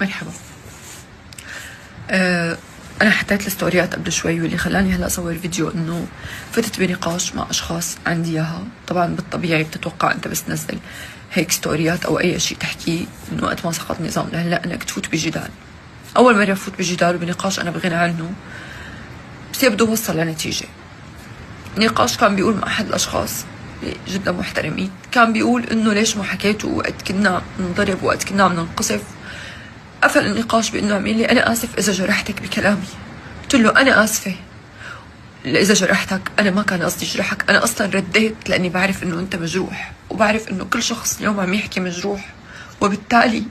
مرحبا. أنا حطيت الستوريات قبل شوي، واللي خلاني هلا أصور فيديو إنه فتت بنقاش مع أشخاص عندي إياها. طبعا بالطبيعي بتتوقع أنت بس تنزل هيك ستوريات أو أي شيء تحكيه إنه وقت ما سقط نظام، لهلا إنك تفوت بجدال. أول مرة أفوت بجدال وبنقاش أنا بغنى عنه، بس يبدو وصل لنتيجة. نقاش كان بيقول مع أحد الأشخاص جدا محترمين، كان بيقول إنه ليش ما حكيتوا وقت كنا نضرب وقت كنا عم ننقصف. قفل النقاش بانه عم يقول لي انا اسف اذا جرحتك بكلامي. قلت له انا اسفه اذا جرحتك، انا ما كان قصدي جرحك، انا اصلا رديت لاني بعرف انه انت مجروح، وبعرف انه كل شخص اليوم عم يحكي مجروح، وبالتالي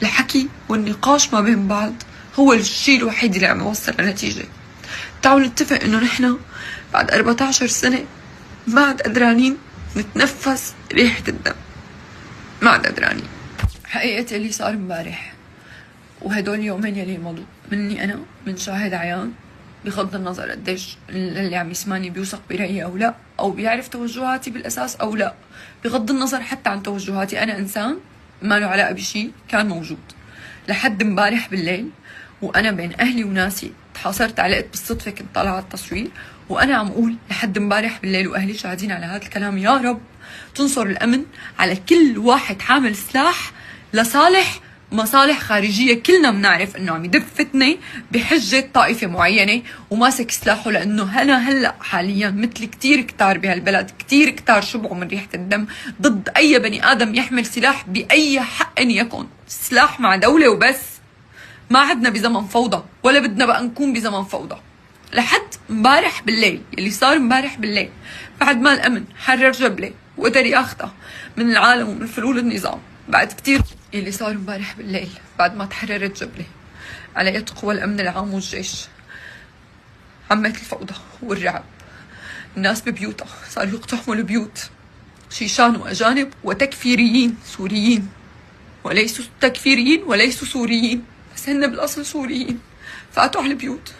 الحكي والنقاش ما بين بعض هو الشيء الوحيد اللي عم يوصل لنتيجه. تعالوا نتفق انه نحن بعد 14 سنه ما عاد قدرانين نتنفس ريحه الدم، ما عاد قدرانين. حقيقة اللي صار امبارح وهدول اليومين يلي مضوا مني انا من شاهد عيان، بغض النظر قديش اللي عم يسمعني بيوثق برأيي او لا، او بيعرف توجهاتي بالاساس او لا، بغض النظر حتى عن توجهاتي، انا انسان ما له علاقه بشيء كان موجود لحد امبارح بالليل، وانا بين اهلي وناسي تحاصرت، علقت بالصدفه كنت طالعه على التصوير، وانا عم اقول لحد امبارح بالليل واهلي شاهدين على هذا الكلام: يا رب تنصر الامن على كل واحد حامل سلاح لصالح مصالح خارجيه. كلنا بنعرف انه عم يدب فتنه بحجه طائفه معينه وماسك سلاحه، لانه انا هلا حاليا مثل كثير كتار بهالبلد، كثير كتار شبعوا من ريحه الدم ضد اي بني ادم يحمل سلاح باي حق إن يكن، سلاح مع دوله وبس. ما عدنا بزمن فوضى ولا بدنا بقى نكون بزمن فوضى. لحد امبارح بالليل اللي صار امبارح بالليل، بعد ما الامن حرر جبله وقدر ياخذها من العالم ومن فلول النظام، بعد كثير اللي صار امبارح بالليل بعد ما تحررت جبله على يد قوى الامن العام والجيش، عمت الفوضى والرعب. الناس ببيوتها صاروا يقتحموا البيوت، شيشان واجانب وتكفيريين سوريين، وليسوا تكفيريين وليسوا سوريين، بس هن بالاصل سوريين، فاتوا على البيوت.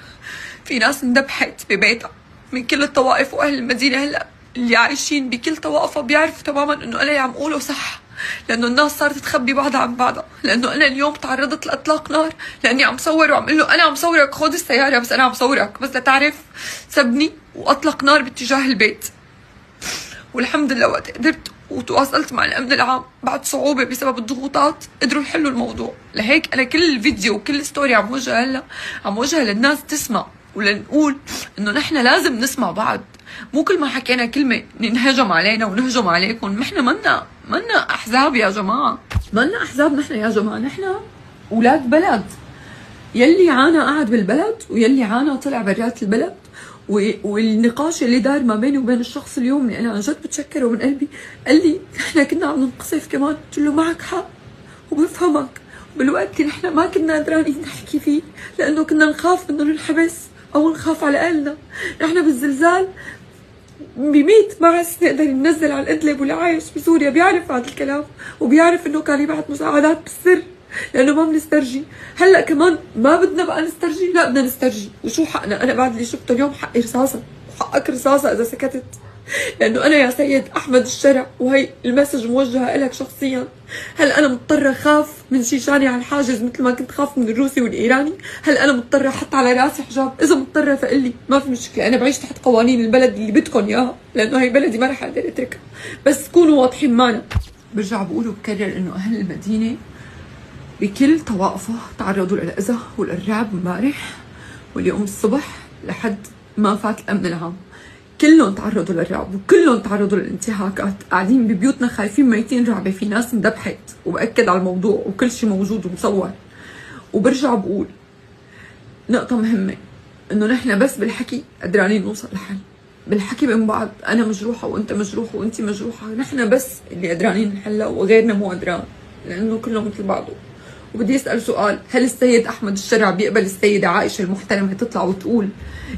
في ناس اندبحت ببيتها من كل الطوائف، واهل المدينه هلا اللي عايشين بكل طوائفها بيعرفوا تماما انه انا اللي عم قوله صح، لانه الناس صارت تخبي بعضها عن بعضها، لانه انا اليوم تعرضت لاطلاق نار لاني عم صور وعم اقول له انا عم صورك، خذ السياره بس انا عم صورك، بس لتعرف سبني واطلق نار باتجاه البيت. والحمد لله وقت قدرت وتواصلت مع الامن العام بعد صعوبه بسبب الضغوطات قدروا يحلوا الموضوع. لهيك انا كل فيديو وكل ستوري عم وجهها هلا عم وجهها للناس تسمع، ولنقول انه نحن لازم نسمع بعض، مو كل ما حكينا كلمه ننهجم علينا ونهجم عليكم. نحن منا احزاب يا جماعه، منا احزاب نحن يا جماعه، نحن اولاد بلد. يلي عانى قعد بالبلد، ويلي عانى طلع برات البلد. والنقاش اللي دار ما بيني وبين الشخص اليوم اللي انا عن جد بتشكره من قلبي، قال لي نحن كنا عم ننقصف كمان. قلت له معك حق وبفهمك، بالوقت اللي نحن ما كنا قادرين نحكي فيه لانه كنا نخاف انه ننحبس او نخاف على اهلنا. نحن بالزلزال ب100 معس نقدر ننزل على الادلب، واللي عايش بسوريا بيعرف هذا الكلام، وبيعرف انه كان يبعث مساعدات بالسر لانه ما بنسترجي. هلا كمان ما بدنا بقى نسترجي، لا بدنا نسترجي. وشو حقنا؟ انا بعد اللي شفته اليوم حقي رصاصه، وحقك رصاصه اذا سكتت، لانه انا يا سيد احمد الشرع، وهي المسج موجهه لك شخصيا. هل انا مضطره اخاف من شيشاني على الحاجز مثل ما كنت خاف من الروسي والايراني؟ هل انا مضطره احط على راسي حجاب؟ اذا مضطره فقلي ما في مشكله، انا بعيش تحت قوانين البلد اللي بدكم اياها، لانه هي بلدي ما رح اقدر اتركها، بس كونوا واضحين معنا. برجع بقول وبكرر انه اهل المدينه بكل طوائفه تعرضوا للاذى وللرعب امبارح واليوم الصبح لحد ما فات الامن العام. كلهم تعرضوا للرعب وكلهم تعرضوا للانتهاكات، قاعدين ببيوتنا خايفين ميتين رعبه، في ناس اندبحت، وبأكد على الموضوع وكل شيء موجود ومصور. وبرجع بقول نقطه مهمه، انه نحن بس بالحكي قدرانين نوصل لحل، بالحكي بين بعض. انا مجروحه وانت مجروح وانت مجروحه، نحن بس اللي قدرانين نحلها وغيرنا مو قدران، لانه كلهم مثل بعضه. وبدي اسال سؤال، هل السيد احمد الشرع بيقبل السيده عائشه المحترمه تطلع وتقول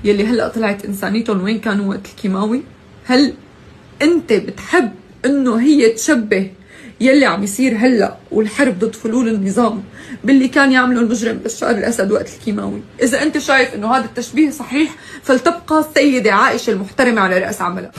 يلي هلا طلعت انسانيتهم وين كانوا وقت الكيماوي؟ هل انت بتحب انه هي تشبه يلي عم يصير هلا والحرب ضد فلول النظام باللي كان يعمله المجرم بشار الاسد وقت الكيماوي؟ اذا انت شايف انه هذا التشبيه صحيح، فلتبقى السيده عائشه المحترمه على راس عملها.